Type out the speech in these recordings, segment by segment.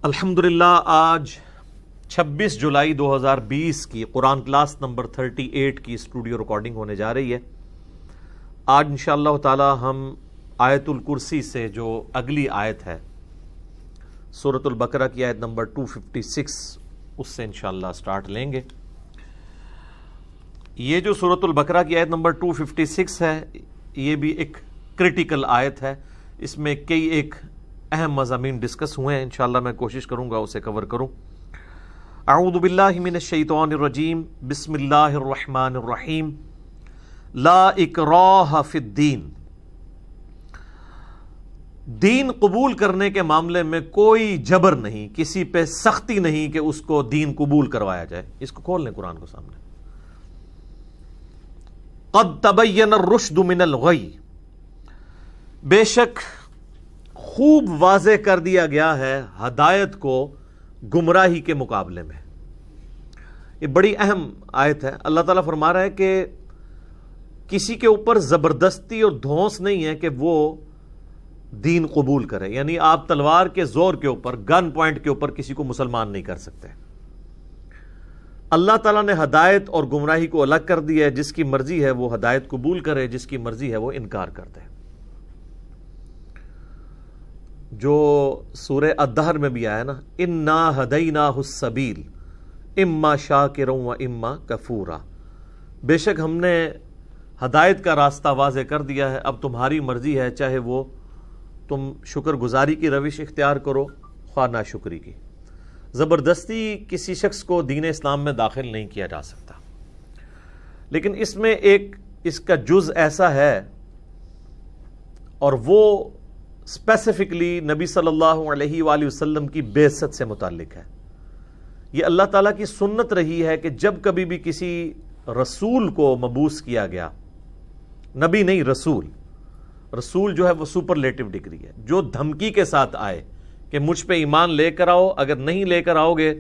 الحمدللہ آج 26 جولائی 2020 کی قرآن کلاس نمبر 38 کی اسٹوڈیو ریکارڈنگ ہونے جا رہی ہے۔ آج انشاءاللہ تعالی ہم آیت الکرسی سے جو اگلی آیت ہے سورۃ البقرہ کی آیت نمبر 256 اس سے انشاءاللہ سٹارٹ لیں گے۔ یہ جو سورۃ البقرہ کی آیت نمبر 256 ہے یہ بھی ایک کریٹیکل آیت ہے، اس میں کئی ایک اہم مضامین ڈسکس ہوئے ہیں، انشاءاللہ میں کوشش کروں گا اسے کور کروں۔ اعوذ باللہ من الشیطان الرجیم، بسم اللہ الرحمن الرحیم۔ لا اکراہ فی الدین، دین قبول کرنے کے معاملے میں کوئی جبر نہیں، کسی پہ سختی نہیں کہ اس کو دین قبول کروایا جائے۔ اس کو کھول لیں قرآن کو سامنے۔ قد تبین الرشد من الغی، بے شک خوب واضح کر دیا گیا ہے ہدایت کو گمراہی کے مقابلے میں۔ یہ بڑی اہم آیت ہے۔ اللہ تعالیٰ فرما رہا ہے کہ کسی کے اوپر زبردستی اور دھونس نہیں ہے کہ وہ دین قبول کرے، یعنی آپ تلوار کے زور کے اوپر، گن پوائنٹ کے اوپر کسی کو مسلمان نہیں کر سکتے۔ اللہ تعالیٰ نے ہدایت اور گمراہی کو الگ کر دیا ہے، جس کی مرضی ہے وہ ہدایت قبول کرے، جس کی مرضی ہے وہ انکار کر دے۔ جو سورہ الدہر میں بھی آیا نا، انا ہدیناہ السبیل اما شاکرا و اما کفورا، بے شک ہم نے ہدایت کا راستہ واضح کر دیا ہے، اب تمہاری مرضی ہے، چاہے وہ تم شکر گزاری کی روش اختیار کرو خواہ ناشکری کی۔ زبردستی کسی شخص کو دین اسلام میں داخل نہیں کیا جا سکتا، لیکن اس میں ایک اس کا جز ایسا ہے اور وہ اسپیسیفکلی نبی صلی اللہ علیہ وآلہ وسلم کی بعثت سے متعلق ہے۔ یہ اللہ تعالیٰ کی سنت رہی ہے کہ جب کبھی بھی کسی رسول کو مبعوث کیا گیا، نبی نہیں رسول، رسول جو ہے وہ سپرلیٹو ڈگری ہے، جو دھمکی کے ساتھ آئے کہ مجھ پہ ایمان لے کر آؤ، اگر نہیں لے کر آؤ گے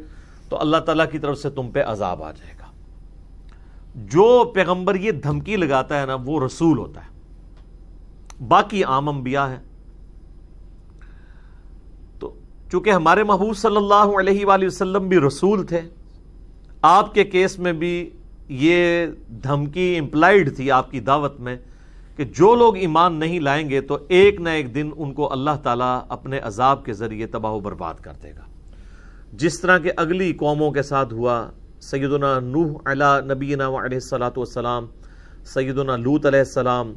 تو اللہ تعالیٰ کی طرف سے تم پہ عذاب آ جائے گا۔ جو پیغمبر یہ دھمکی لگاتا ہے نا وہ رسول ہوتا ہے، باقی عام انبیاء ہیں۔ تو چونکہ ہمارے محبوب صلی اللہ علیہ وآلہ وسلم بھی رسول تھے، آپ کے کیس میں بھی یہ دھمکی امپلائیڈ تھی آپ کی دعوت میں کہ جو لوگ ایمان نہیں لائیں گے تو ایک نہ ایک دن ان کو اللہ تعالیٰ اپنے عذاب کے ذریعے تباہ و برباد کر دے گا، جس طرح کہ اگلی قوموں کے ساتھ ہوا۔ سیدنا نوح علی نبینا علیہ الصلاۃ والسلام، سیدنا لوط علیہ السلام،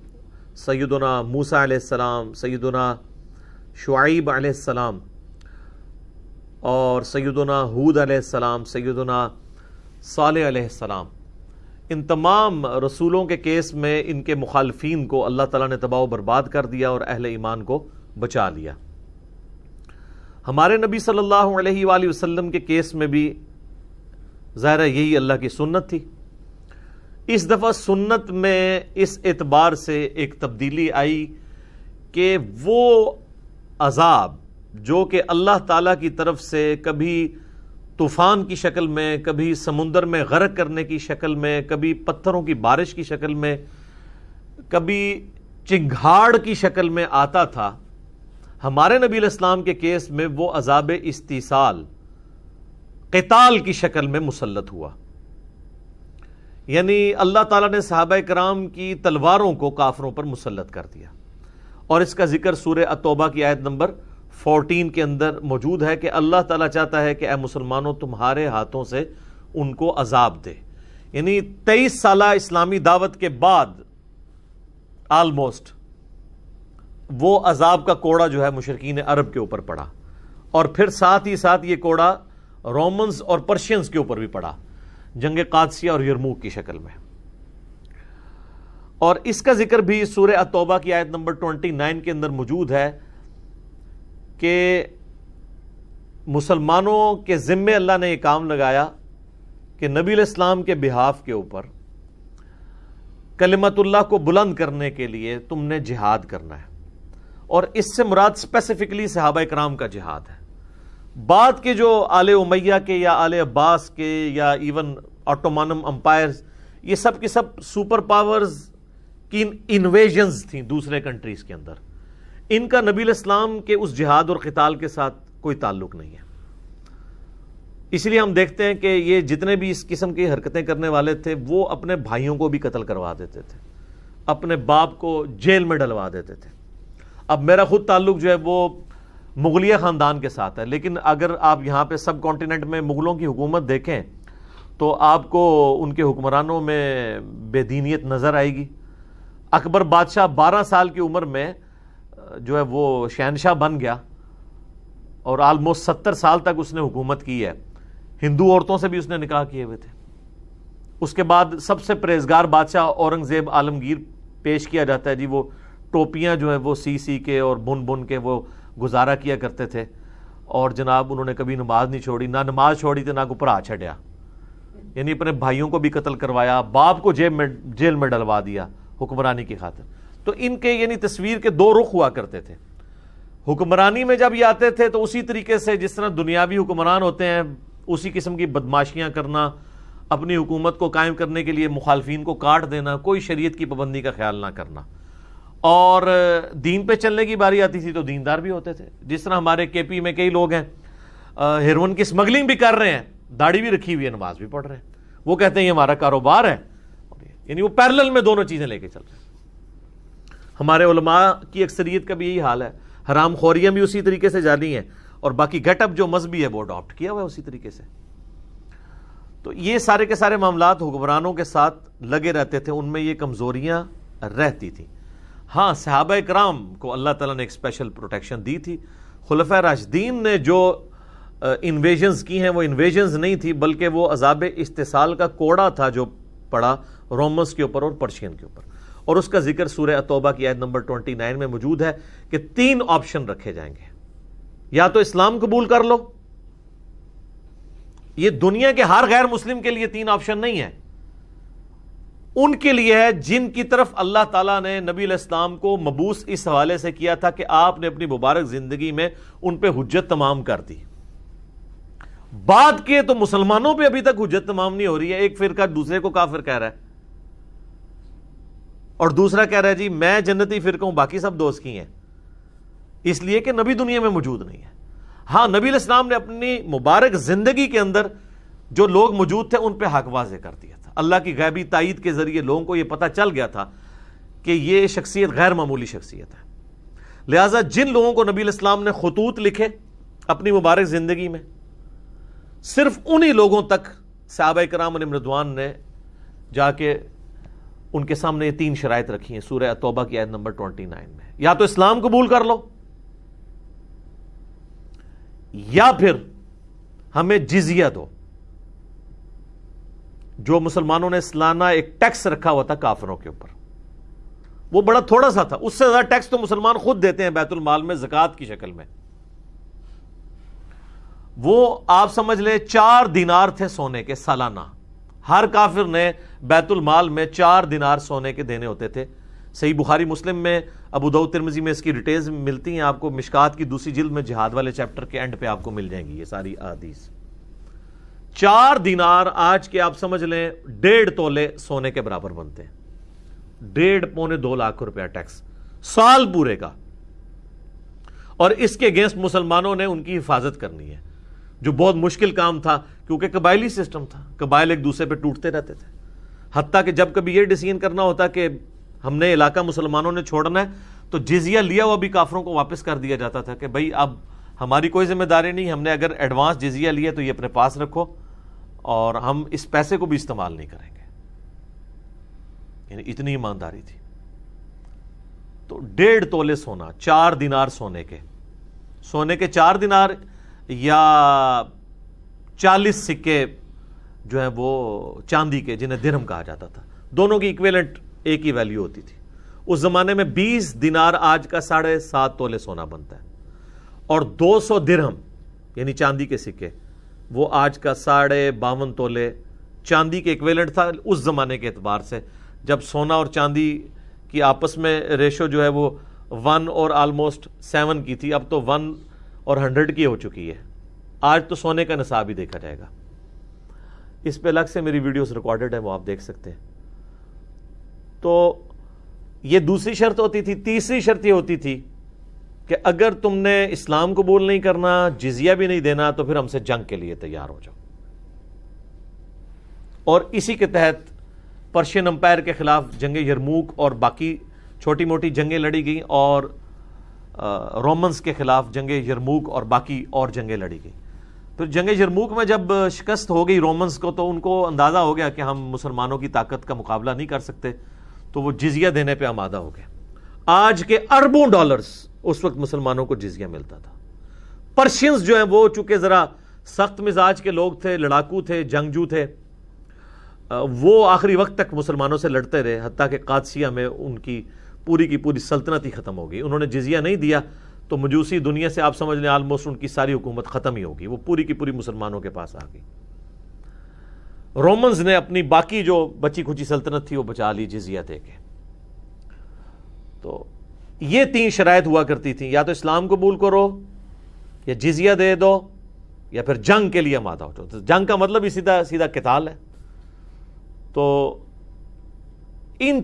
سیدنا موسیٰ علیہ السلام، سیدنا شعیب علیہ السلام، اور سیدنا ہود علیہ السلام، سیدنا صالح علیہ السلام، ان تمام رسولوں کے کیس میں ان کے مخالفین کو اللہ تعالیٰ نے تباہ و برباد کر دیا اور اہل ایمان کو بچا لیا۔ ہمارے نبی صلی اللہ علیہ وآلہ وسلم کے کیس میں بھی ظاہر ہے یہی اللہ کی سنت تھی۔ اس دفعہ سنت میں اس اعتبار سے ایک تبدیلی آئی کہ وہ عذاب جو کہ اللہ تعالیٰ کی طرف سے کبھی طوفان کی شکل میں، کبھی سمندر میں غرق کرنے کی شکل میں، کبھی پتھروں کی بارش کی شکل میں، کبھی چنگھاڑ کی شکل میں آتا تھا، ہمارے نبی علیہ السلام کے کیس میں وہ عذاب استیصال قتال کی شکل میں مسلط ہوا، یعنی اللہ تعالیٰ نے صحابہ کرام کی تلواروں کو کافروں پر مسلط کر دیا، اور اس کا ذکر سورہ التوبہ کی آیت نمبر 14 کے اندر موجود ہے کہ اللہ تعالیٰ چاہتا ہے کہ اے مسلمانوں تمہارے ہاتھوں سے ان کو عذاب دے، یعنی 23 سالہ اسلامی دعوت کے بعد آلموسٹ وہ عذاب کا کوڑا جو ہے مشرکین عرب کے اوپر پڑا، اور پھر ساتھ ہی ساتھ یہ کوڑا رومنز اور پرشینز کے اوپر بھی پڑا، جنگ قادسیہ اور یرموک کی شکل میں۔ اور اس کا ذکر بھی سورہ التوبہ کی آیت نمبر 29 کے اندر موجود ہے کہ مسلمانوں کے ذمے اللہ نے یہ کام لگایا کہ نبی علیہ السلام کے بہاف کے اوپر کلمت اللہ کو بلند کرنے کے لیے تم نے جہاد کرنا ہے، اور اس سے مراد اسپیسیفکلی صحابہ کرام کا جہاد ہے۔ بعد کے جو آل امیہ کے یا آل عباس کے یا ایون آٹومانم امپائرز، یہ سب کی سب سپر پاورز کی انویژنز تھیں دوسرے کنٹریز کے اندر، ان کا نبی علیہ السلام کے اس جہاد اور قتال کے ساتھ کوئی تعلق نہیں ہے۔ اس لیے ہم دیکھتے ہیں کہ یہ جتنے بھی اس قسم کی حرکتیں کرنے والے تھے وہ اپنے بھائیوں کو بھی قتل کروا دیتے تھے، اپنے باپ کو جیل میں ڈلوا دیتے تھے۔ اب میرا خود تعلق جو ہے وہ مغلیہ خاندان کے ساتھ ہے، لیکن اگر آپ یہاں پہ سب کانٹیننٹ میں مغلوں کی حکومت دیکھیں تو آپ کو ان کے حکمرانوں میں بے دینیت نظر آئے گی۔ اکبر بادشاہ 12 سال کی عمر میں جو ہے وہ شہنشاہ بن گیا اور آلموسٹ 70 سال تک اس نے حکومت کی ہے۔ ہندو عورتوں سے بھی اس نے نکاح کیے ہوئے تھے۔ اس کے بعد سب سے پرہیزگار بادشاہ اورنگزیب عالمگیر پیش کیا جاتا ہے جی، وہ ٹوپیاں جو ہے وہ سی کے اور بن کے وہ گزارا کیا کرتے تھے، اور جناب انہوں نے کبھی نماز نہیں چھوڑی، نہ نماز چھوڑی تھی نہ کو پرا چھڑیا، یعنی اپنے بھائیوں کو بھی قتل کروایا، باپ کو جیل میں ڈلوا دیا حکمرانی کی خاطر۔ تو ان کے یعنی تصویر کے دو رخ ہوا کرتے تھے۔ حکمرانی میں جب یہ آتے تھے تو اسی طریقے سے جس طرح دنیاوی حکمران ہوتے ہیں اسی قسم کی بدماشیاں کرنا، اپنی حکومت کو قائم کرنے کے لیے مخالفین کو کاٹ دینا، کوئی شریعت کی پابندی کا خیال نہ کرنا، اور دین پہ چلنے کی باری آتی تھی تو دیندار بھی ہوتے تھے۔ جس طرح ہمارے کے پی میں کئی لوگ ہیں ہیروئن کی اسمگلنگ بھی کر رہے ہیں، داڑھی بھی رکھی ہوئی ہے، نماز بھی پڑھ رہے ہیں، وہ کہتے ہیں یہ ہمارا کاروبار ہے، یعنی وہ پیرلل میں دونوں چیزیں لے کے چل رہے ہیں۔ ہمارے علماء کی اکثریت کا بھی یہی حال ہے، حرام خوریاں بھی اسی طریقے سے جاری ہیں، اور باقی گیٹ اپ جو مذہبی ہے وہ اڈاپٹ کیا ہوا ہے اسی طریقے سے۔ تو یہ سارے کے سارے معاملات حکمرانوں کے ساتھ لگے رہتے تھے، ان میں یہ کمزوریاں رہتی تھیں۔ ہاں صحابہ کرام کو اللہ تعالیٰ نے ایک اسپیشل پروٹیکشن دی تھی۔ خلفائے راشدین نے جو انویژنز کی ہیں وہ انویژنز نہیں تھی، بلکہ وہ عذاب استحصال کا کوڑا تھا جو پڑا رومنس کے اوپر اور پرشین کے اوپر، اور اس کا ذکر سورہ توبہ کی آیت نمبر 29 میں موجود ہے کہ 3 آپشن رکھے جائیں گے، یا تو اسلام قبول کر لو، یہ دنیا کے ہر غیر مسلم کے لیے 3 آپشن نہیں ہے، ان کے لیے ہے جن کی طرف اللہ تعالیٰ نے نبی علیہ السلام کو مبعوث اس حوالے سے کیا تھا کہ آپ نے اپنی مبارک زندگی میں ان پہ حجت تمام کر دی۔ بعد کے تو مسلمانوں پہ ابھی تک حجت تمام نہیں ہو رہی ہے، ایک فرقہ دوسرے کو کافر کہہ رہا ہے، اور دوسرا کہہ رہا ہے جی میں جنتی فرقہ ہوں، باقی سب دوست کی ہیں، اس لیے کہ نبی دنیا میں موجود نہیں ہے۔ ہاں نبی علیہ السلام نے اپنی مبارک زندگی کے اندر جو لوگ موجود تھے ان پہ حق واضح کر دیا تھا، اللہ کی غیبی تائید کے ذریعے لوگوں کو یہ پتہ چل گیا تھا کہ یہ شخصیت غیر معمولی شخصیت ہے۔ لہٰذا جن لوگوں کو نبی علیہ السلام نے خطوط لکھے اپنی مبارک زندگی میں، صرف انہی لوگوں تک صحابہ کرام علیہم رضوان نے جا کے ان کے سامنے یہ 3 شرائط رکھی ہیں سورہ توبہ کی آیت نمبر 29 میں، یا تو اسلام قبول کر لو، یا پھر ہمیں جزیہ دو، جو مسلمانوں نے سالانہ ایک ٹیکس رکھا ہوا تھا کافروں کے اوپر، وہ بڑا تھوڑا سا تھا، اس سے زیادہ ٹیکس تو مسلمان خود دیتے ہیں بیت المال میں زکوٰۃ کی شکل میں، وہ آپ سمجھ لیں 4 دینار تھے سونے کے سالانہ، ہر کافر نے بیت المال میں 4 دینار سونے کے دینے ہوتے تھے۔ صحیح بخاری مسلم میں، ابو داؤد ترمذی میں اس کی ڈیٹیلز ملتی ہیں آپ کو، مشکات کی 2ری جلد میں جہاد والے چیپٹر کے اینڈ پہ آپ کو مل جائیں گی یہ ساری احادیث۔ 4 دینار آج کے آپ سمجھ لیں 1.5 تولے سونے کے برابر بنتے ہیں، 1.5-2 لاکھ روپیہ ٹیکس سال پورے کا، اور اس کے اگینسٹ مسلمانوں نے ان کی حفاظت کرنی ہے، جو بہت مشکل کام تھا کیونکہ قبائلی سسٹم تھا، قبائل ایک دوسرے پہ ٹوٹتے رہتے تھے، حتیٰ کہ جب کبھی یہ ڈیسیژن کرنا ہوتا کہ ہم نے علاقہ مسلمانوں نے چھوڑنا ہے تو جزیہ لیا ہوا بھی کافروں کو واپس کر دیا جاتا تھا کہ بھائی اب ہماری کوئی ذمہ داری نہیں، ہم نے اگر ایڈوانس جزیہ لیا تو یہ اپنے پاس رکھو اور ہم اس پیسے کو بھی استعمال نہیں کریں گے، یعنی اتنی ایمانداری تھی۔ تو 1.5 تولے سونا، 4 دینار سونے کے 4 دینار یا 40 سکے جو ہیں وہ چاندی کے جنہیں درہم کہا جاتا تھا، دونوں کی ایکویلنٹ ایک ہی ویلیو ہوتی تھی۔ اس زمانے میں 20 دینار آج کا 7.5 تولے سونا بنتا ہے، اور 200 درہم یعنی چاندی کے سکے وہ آج کا 52.5 تولے چاندی کے ایکویلنٹ تھا اس زمانے کے اعتبار سے، جب سونا اور چاندی کی آپس میں ریشو جو ہے وہ 1 اور آلموسٹ 7 کی تھی، اب تو 1 اور 100 کی ہو چکی ہے۔ آج تو سونے کا نصاب ہی دیکھا جائے گا، اس پہ الگ سے میری ویڈیوز ریکارڈڈ ہیں، وہ آپ دیکھ سکتے ہیں۔ تو یہ 2ری شرط ہوتی تھی۔ 3ری شرط یہ ہوتی تھی کہ اگر تم نے اسلام قبول نہیں کرنا، جزیہ بھی نہیں دینا، تو پھر ہم سے جنگ کے لیے تیار ہو جاؤ۔ اور اسی کے تحت پرشین امپائر کے خلاف جنگ یرموک اور باقی چھوٹی موٹی جنگیں لڑی گئیں، اور رومنز کے خلاف جنگ یرموک اور باقی اور جنگیں لڑی گئیں۔ پھر جنگ یرموک میں جب شکست ہو گئی رومنز کو، تو ان کو اندازہ ہو گیا کہ ہم مسلمانوں کی طاقت کا مقابلہ نہیں کر سکتے، تو وہ جزیہ دینے پہ آمادہ ہو گئے۔ آج کے اربوں ڈالرز اس وقت مسلمانوں کو جزیہ ملتا تھا۔ پرشینز جو ہیں وہ چونکہ ذرا سخت مزاج کے لوگ تھے، لڑاکو تھے، جنگجو تھے، وہ آخری وقت تک مسلمانوں سے لڑتے رہے، حتیٰ کہ قادسیہ میں ان کی پوری سلطنت ہی ختم ہو گئی۔ انہوں نے جزیہ نہیں دیا تو مجوسی دنیا سے آپ سمجھ لیں آلموسٹ ان کی ساری حکومت ختم ہی ہوگی، وہ پوری کی پوری مسلمانوں کے پاس آ گئی۔ رومنز نے اپنی باقی جو بچی کھچی سلطنت تھی وہ بچا لی جزیہ دے کے۔ تو یہ 3 شرائط ہوا کرتی تھیں، یا تو اسلام قبول کرو، یا جزیہ دے دو، یا پھر جنگ کے لیے آمادہ ہو جاؤ۔ جنگ کا مطلب ہی سیدھا قتال ہے۔ تو ان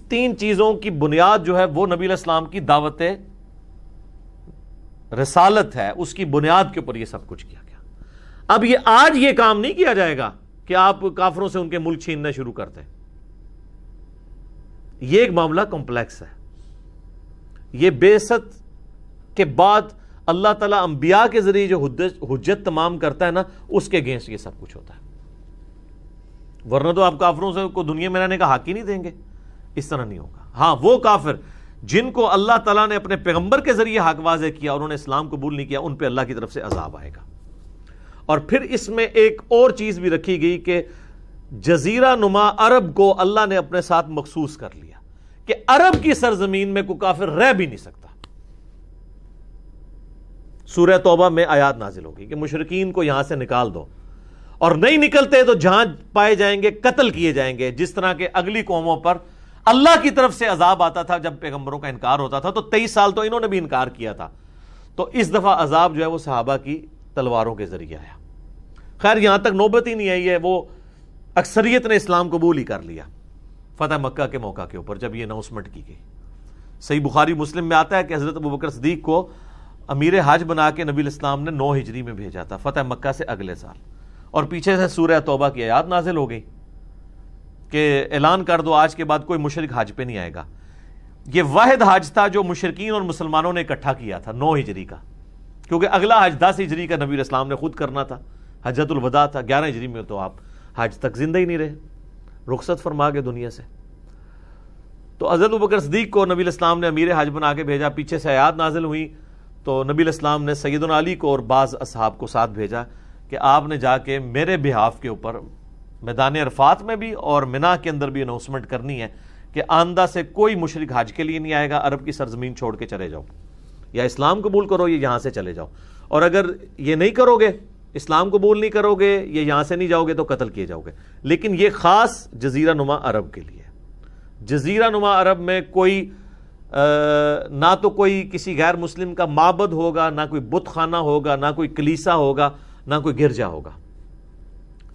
3 چیزوں کی بنیاد جو ہے وہ نبی علیہ السلام کی دعوت رسالت ہے، اس کی بنیاد کے اوپر یہ سب کچھ کیا گیا۔ اب آج یہ کام نہیں کیا جائے گا کہ آپ کافروں سے ان کے ملک چھیننا شروع کر دیں۔ یہ ایک معاملہ کمپلیکس ہے۔ یہ بعثت کے بعد اللہ تعالیٰ انبیاء کے ذریعے جو حجت تمام کرتا ہے نا، اس کے اگینسٹ یہ سب کچھ ہوتا ہے، ورنہ تو آپ کافروں سے کو دنیا میں رہنے کا حق ہی نہیں دیں گے۔ اس طرح نہیں ہوگا۔ ہاں، وہ کافر جن کو اللہ تعالیٰ نے اپنے پیغمبر کے ذریعے حق واضح کیا، انہوں نے اسلام قبول نہیں کیا، ان پہ اللہ کی طرف سے عذاب آئے گا۔ اور پھر اس میں ایک اور چیز بھی رکھی گئی کہ جزیرہ نما عرب کو اللہ نے اپنے ساتھ مخصوص کر لیا کہ عرب کی سرزمین میں کوئی کافر رہ بھی نہیں سکتا۔ سورہ توبہ میں آیات نازل ہوگی کہ مشرکین کو یہاں سے نکال دو، اور نہیں نکلتے تو جہاں پائے جائیں گے قتل کیے جائیں گے، جس طرح کے اگلی قوموں پر اللہ کی طرف سے عذاب آتا تھا جب پیغمبروں کا انکار ہوتا تھا۔ تو 23 سال تو انہوں نے بھی انکار کیا تھا، تو اس دفعہ عذاب جو ہے وہ صحابہ کی تلواروں کے ذریعے آیا۔ خیر یہاں تک نوبت ہی نہیں آئی ہے، وہ اکثریت نے اسلام قبول ہی کر لیا فتح مکہ کے موقع کے اوپر جب یہ اناؤنسمنٹ کی گئی۔ صحیح بخاری مسلم میں آتا ہے کہ حضرت ابوبکر صدیق کو امیر حج بنا کے نبی الاسلام نے 9 ہجری میں بھیجا تھا، فتح مکہ سے اگلے سال، اور پیچھے سے سورہ توبہ کی آیات نازل ہو گئی کہ اعلان کر دو آج کے بعد کوئی مشرک حج پہ نہیں آئے گا۔ یہ واحد حج تھا جو مشرکین اور مسلمانوں نے اکٹھا کیا تھا 9 ہجری کا، کیونکہ اگلا حج 10 ہجری کا نبی الاسلام نے خود کرنا تھا، حجۃ الوداع تھا۔ 11 ہجری میں تو آپ حج تک زندہ ہی نہیں رہے، رخصت فرما گئے دنیا سے۔ تو حضرت ابوبکر صدیق کو نبی الاسلام نے امیر حج بنا کے بھیجا، پیچھے سے آیات نازل ہوئی تو نبی الاسلام نے سیدنا علی کو اور بعض اصحاب کو ساتھ بھیجا کہ آپ نے جا کے میرے بہاف کے اوپر میدان عرفات میں بھی اور منا کے اندر بھی اناؤنسمنٹ کرنی ہے کہ آئندہ سے کوئی مشرک حج کے لیے نہیں آئے گا، عرب کی سرزمین چھوڑ کے چلے جاؤ، یا اسلام قبول کرو یا یہاں سے چلے جاؤ، اور اگر یہ نہیں کرو گے، اسلام قبول نہیں کرو گے یا یہاں سے نہیں جاؤ گے تو قتل کیے جاؤ گے۔ لیکن یہ خاص جزیرہ نما عرب کے لیے، جزیرہ نما عرب میں کوئی نہ تو کوئی کسی غیر مسلم کا معبد ہوگا، نہ کوئی بت خانہ ہوگا، نہ کوئی کلیسا ہوگا، نہ کوئی گرجا ہوگا،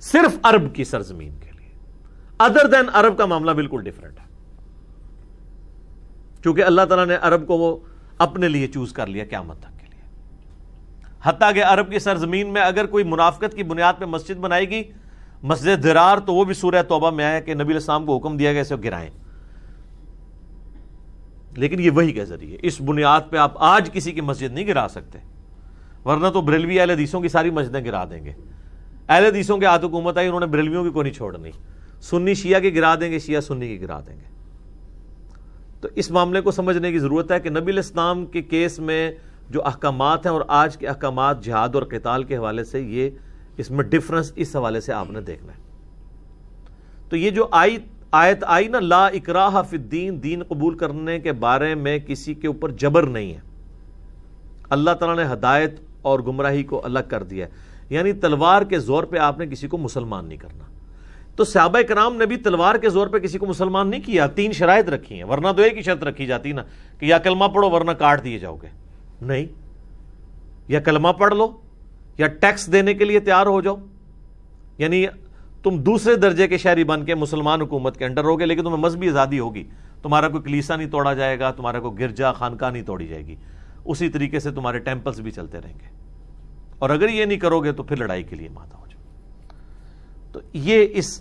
صرف عرب کی سرزمین کے لیے۔ ادر دین عرب کا معاملہ بالکل ڈیفرنٹ ہے، کیونکہ اللہ تعالیٰ نے عرب کو وہ اپنے لیے چوز کر لیا قیامت تک کے لیے۔ حتیٰ کہ عرب کی سرزمین میں اگر کوئی منافقت کی بنیاد پہ مسجد بنائے گی، مسجد درار، تو وہ بھی سورہ توبہ میں آیا کہ نبی علیہ السلام کو حکم دیا گیا اسے گرائیں، لیکن یہ وحی کے ذریعے۔ اس بنیاد پہ آپ آج کسی کی مسجد نہیں گرا سکتے، ورنہ تو بریلوی اہل حدیثوں کی ساری مسجدیں گرا دیں گے۔ اہل حدیثوں کے ہاتھ حکومت آئی، انہوں نے بریلویوں کی کوئی نہیں چھوڑنی، سنی شیعہ کی گرا دیں گے، شیعہ سنی کی گرا دیں گے۔ تو اس معاملے کو سمجھنے کی ضرورت ہے کہ نبی علیہ السلام کے کیس میں جو احکامات ہیں اور آج کے احکامات جہاد اور قتال کے حوالے سے، یہ اس میں ڈفرنس اس حوالے سے آپ نے دیکھنا ہے۔ تو یہ جو آیت آئی نا، لا اکراہ فی الدین، دین قبول کرنے کے بارے میں کسی کے اوپر جبر نہیں ہے، اللہ تعالیٰ نے ہدایت اور گمراہی کو الگ کر دیا ہے، یعنی تلوار کے زور پہ آپ نے کسی کو مسلمان نہیں کرنا۔ تو صحابہ کرام نے بھی تلوار کے زور پہ کسی کو مسلمان نہیں کیا، 3 شرائط رکھی ہیں، ورنہ تو ایک ہی شرط رکھی جاتی نا کہ یا کلمہ پڑھو ورنہ کاٹ دیے جاؤ گے۔ نہیں، یا کلمہ پڑھ لو یا ٹیکس دینے کے لیے تیار ہو جاؤ، یعنی تم دوسرے درجے کے شہری بن کے مسلمان حکومت کے انڈر ہوگے، لیکن تمہیں مذہبی آزادی ہوگی، تمہارا کوئی کلیسا نہیں توڑا جائے گا، تمہارا کوئی گرجا خانقاہ نہیں توڑی جائے گی، اسی طریقے سے تمہارے ٹیمپلز بھی چلتے رہیں گے، اور اگر یہ نہیں کرو گے تو پھر لڑائی کے لیے مادہ ہو جاؤ۔ تو یہ اس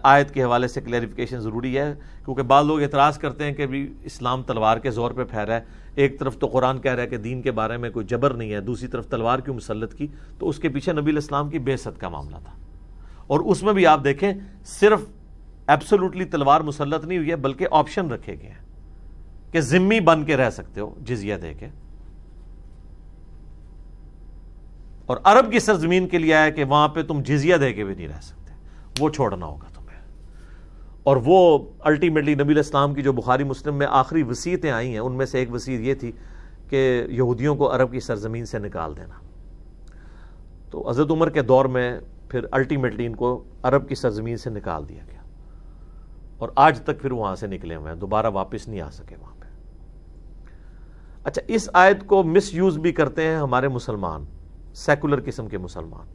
آیت کے حوالے سے کلیریفیکیشن ضروری ہے، کیونکہ بعض لوگ اعتراض کرتے ہیں کہ بھی اسلام تلوار کے زور پہ پھیلا ہے، ایک طرف تو قرآن کہہ رہا ہے کہ دین کے بارے میں کوئی جبر نہیں ہے، دوسری طرف تلوار کیوں مسلط کی؟ تو اس کے پیچھے نبی علیہ السلام کی بعثت کا معاملہ تھا، اور اس میں بھی آپ دیکھیں صرف ایبسولوٹلی تلوار مسلط نہیں ہوئی ہے، بلکہ آپشن رکھے گئے ہیں کہ ذمہ بن کے رہ سکتے ہو جزیہ دے کے، اور عرب کی سرزمین کے لیے آیا کہ وہاں پہ تم جزیہ دے کے بھی نہیں رہ سکتے، وہ چھوڑنا ہوگا تمہیں۔ اور وہ الٹیمیٹلی نبی علیہ السلام کی جو بخاری مسلم میں آخری وصیتیں آئی ہیں، ان میں سے ایک وصیت یہ تھی کہ یہودیوں کو عرب کی سرزمین سے نکال دینا۔ تو حضرت عمر کے دور میں پھر الٹیمیٹلی ان کو عرب کی سرزمین سے نکال دیا گیا، اور آج تک پھر وہاں سے نکلے ہوئے ہیں، دوبارہ واپس نہیں آ سکے وہاں پہ۔ اچھا، اس آیت کو مس یوز بھی کرتے ہیں ہمارے مسلمان، سیکولر قسم کے مسلمان۔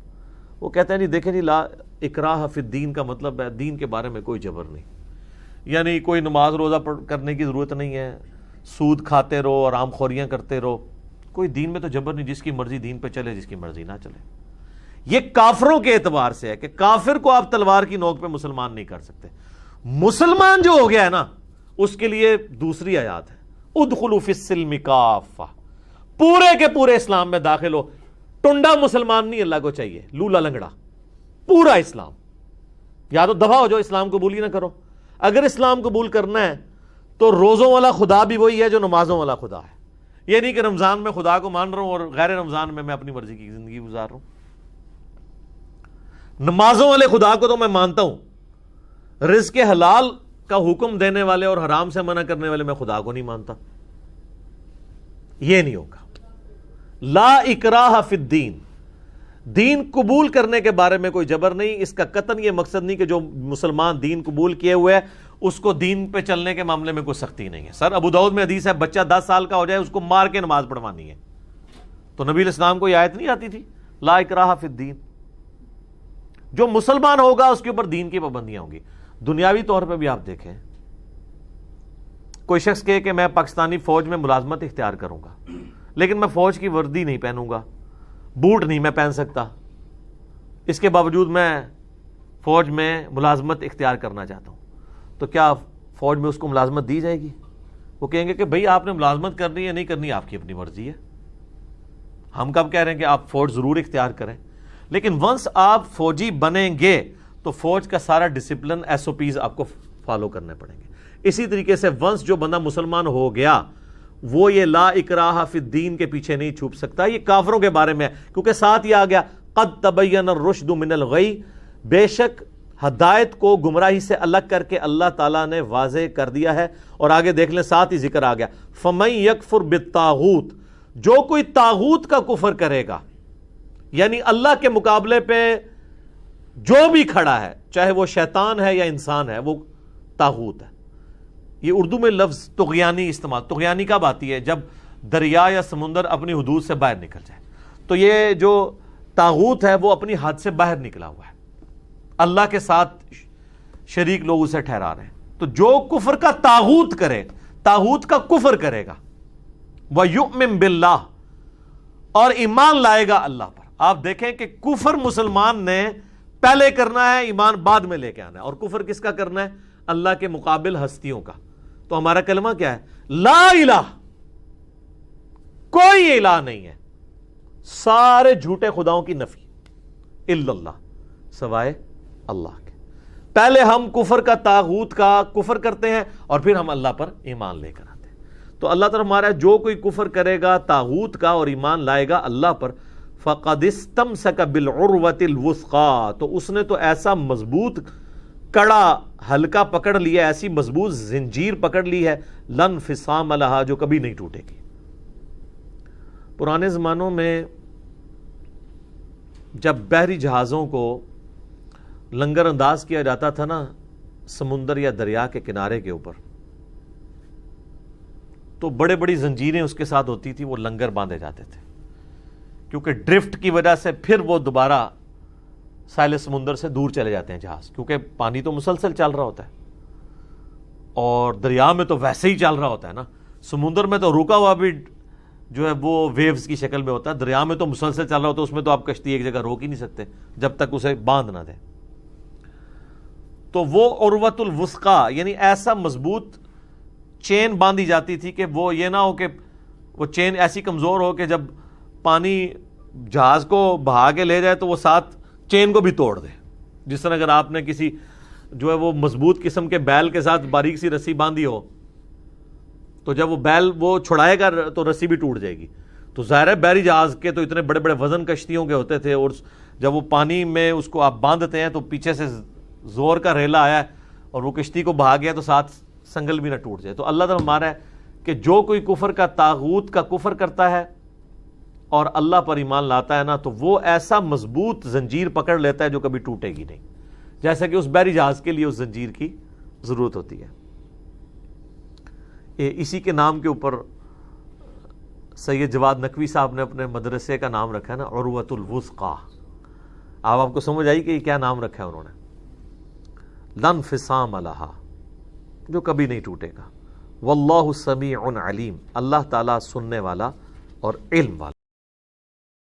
وہ کہتے ہیں نہیں دیکھیں جی، لا اکراہ فی الدین کا مطلب ہے دین کے بارے میں کوئی جبر نہیں، یعنی کوئی نماز روزہ کرنے کی ضرورت نہیں ہے، سود کھاتے رہو اور آرام خوریاں کرتے رہو، کوئی دین میں تو جبر نہیں، جس کی مرضی دین پہ چلے، جس کی مرضی نہ چلے۔ یہ کافروں کے اعتبار سے ہے کہ کافر کو آپ تلوار کی نوک پہ مسلمان نہیں کر سکتے۔ مسلمان جو ہو گیا ہے نا، اس کے لیے دوسری آیات ہے، ادخلوا فی السلم کافہ، پورے کے پورے اسلام میں داخل ہو۔ ٹنڈا مسلمان نہیں اللہ کو چاہیے، لولا لنگڑا، پورا اسلام۔ یا تو دفع ہو جو اسلام قبول ہی نہ کرو۔ اگر اسلام قبول کرنا ہے تو روزوں والا خدا بھی وہی ہے جو نمازوں والا خدا ہے، یہ نہیں کہ رمضان میں خدا کو مان رہا ہوں اور غیر رمضان میں اپنی مرضی کی زندگی گزار رہا ہوں۔ نمازوں والے خدا کو تو میں مانتا ہوں، رزق حلال کا حکم دینے والے اور حرام سے منع کرنے والے میں خدا کو نہیں مانتا۔ یہ نہیں ہوگا۔ لا اکراہ فی الدین، دین قبول کرنے کے بارے میں کوئی جبر نہیں۔ اس کا قطعاً یہ مقصد نہیں کہ جو مسلمان دین قبول کیے ہوئے ہے اس کو دین پہ چلنے کے معاملے میں کوئی سختی نہیں ہے۔ سر ابو داؤد میں حدیث ہے بچہ 10 سال کا ہو جائے اس کو مار کے نماز پڑھوانی ہے، تو نبی علیہ السلام کو یہ آیت نہیں آتی تھی لا اکراہ فی الدین؟ جو مسلمان ہوگا اس کے اوپر دین کی پابندیاں ہوں گی۔ دنیاوی طور پہ بھی آپ دیکھیں، کوئی شخص کہے کہ میں پاکستانی فوج میں ملازمت اختیار کروں گا، لیکن میں فوج کی وردی نہیں پہنوں گا، بوٹ نہیں میں پہن سکتا، اس کے باوجود میں فوج میں ملازمت اختیار کرنا چاہتا ہوں، تو کیا فوج میں اس کو ملازمت دی جائے گی؟ وہ کہیں گے کہ بھئی آپ نے ملازمت کرنی ہے نہیں کرنی آپ کی اپنی مرضی ہے، ہم کب کہہ رہے ہیں کہ آپ فوج ضرور اختیار کریں، لیکن ونس آپ فوجی بنیں گے تو فوج کا سارا ڈسپلن ایس او پیز آپ کو فالو کرنے پڑیں گے۔ اسی طریقے سے ونس جو بندہ مسلمان ہو گیا وہ یہ لا اکراہ فی الدین کے پیچھے نہیں چھپ سکتا۔ یہ کافروں کے بارے میں ہے، کیونکہ ساتھ یہ آ گیا قد تبین الرشد من الغی، بے شک ہدایت کو گمراہی سے الگ کر کے اللہ تعالیٰ نے واضح کر دیا ہے۔ اور آگے دیکھ لیں ساتھ ہی ذکر آ گیا فمن یکفر بالطاغوت، جو کوئی طاغوت کا کفر کرے گا، یعنی اللہ کے مقابلے پہ جو بھی کھڑا ہے، چاہے وہ شیطان ہے یا انسان ہے، وہ طاغوت ہے۔ یہ اردو میں لفظ طغیانی استعمال، طغیانی کب آتی ہے؟ جب دریا یا سمندر اپنی حدود سے باہر نکل جائے، تو یہ جو طاغوت ہے وہ اپنی حد سے باہر نکلا ہوا ہے، اللہ کے ساتھ شریک لوگ اسے ٹھہرا رہے ہیں۔ تو جو کفر کا طاغوت کرے، طاغوت کا کفر کرے گا، وَيُؤْمِن بِاللَّهِ، اور ایمان لائے گا اللہ پر۔ آپ دیکھیں کہ کفر مسلمان نے پہلے کرنا ہے، ایمان بعد میں لے کے آنا ہے۔ اور کفر کس کا کرنا ہے؟ اللہ کے مقابل ہستیوں کا۔ تو ہمارا کلمہ کیا ہے؟ لا الہ، کوئی الہ نہیں ہے، سارے جھوٹے خداؤں کی نفی، الا اللہ، سوائے اللہ کے۔ پہلے ہم کفر کا طاغوت کا کفر کرتے ہیں اور پھر ہم اللہ پر ایمان لے کر آتے ہیں۔ تو اللہ تعالیٰ ہمارا جو کوئی کفر کرے گا طاغوت کا اور ایمان لائے گا اللہ پر، فقد استمسک بالعروۃ الوثقی، تو اس نے تو ایسا مضبوط کڑا ہلکا پکڑ لیا، ایسی مضبوط زنجیر پکڑ لی ہے، لن انفصام لہا، جو کبھی نہیں ٹوٹے گی۔ پرانے زمانوں میں جب بحری جہازوں کو لنگر انداز کیا جاتا تھا نا سمندر یا دریا کے کنارے کے اوپر، تو بڑے بڑی زنجیریں اس کے ساتھ ہوتی تھی، وہ لنگر باندھے جاتے تھے، کیونکہ ڈرفٹ کی وجہ سے پھر وہ دوبارہ ساحل سمندر سے دور چلے جاتے ہیں جہاز، کیونکہ پانی تو مسلسل چل رہا ہوتا ہے، اور دریا میں تو ویسے ہی چل رہا ہوتا ہے نا، سمندر میں تو رکا ہوا بھی جو ہے وہ ویوز کی شکل میں ہوتا ہے، دریا میں تو مسلسل چل رہا ہوتا ہے، اس میں تو آپ کشتی ایک جگہ روک ہی نہیں سکتے جب تک اسے باندھ نہ دیں۔ تو وہ عروۃ الوثقی یعنی ایسا مضبوط چین باندھی جاتی تھی کہ وہ یہ نہ ہو کہ وہ چین ایسی کمزور ہو کہ جب پانی جہاز کو بہا کے لے جائے تو وہ ساتھ چین کو بھی توڑ دے. جس طرح اگر آپ نے کسی جو ہے وہ مضبوط قسم کے بیل کے ساتھ باریک سی رسی باندھی ہو تو جب وہ بیل وہ چھڑائے گا تو رسی بھی ٹوٹ جائے گی. تو ظاہر ہے بحری جہاز کے تو اتنے بڑے بڑے وزن کشتیوں کے ہوتے تھے، اور جب وہ پانی میں اس کو آپ باندھتے ہیں تو پیچھے سے زور کا ریلا آیا اور وہ کشتی کو بہا گیا تو ساتھ سنگل بھی نہ ٹوٹ جائے. تو اللہ تعالیٰ ہمارا ہے کہ جو کوئی کفر کا طاغوت کا کفر کرتا ہے اور اللہ پر ایمان لاتا ہے نا تو وہ ایسا مضبوط زنجیر پکڑ لیتا ہے جو کبھی ٹوٹے گی نہیں، جیسا کہ اس بحری جہاز کے لیے اس زنجیر کی ضرورت ہوتی ہے. اسی کے نام کے اوپر سید جواد نقوی صاحب نے اپنے مدرسے کا نام رکھا ہے نا عروۃ الوثقی. آپ کو سمجھ آئی کہ یہ کیا نام رکھا ہے انہوں نے؟ لن فصام لہا، جو کبھی نہیں ٹوٹے گا. واللہ سمیع علیم، اللہ تعالیٰ سننے والا اور علم والا.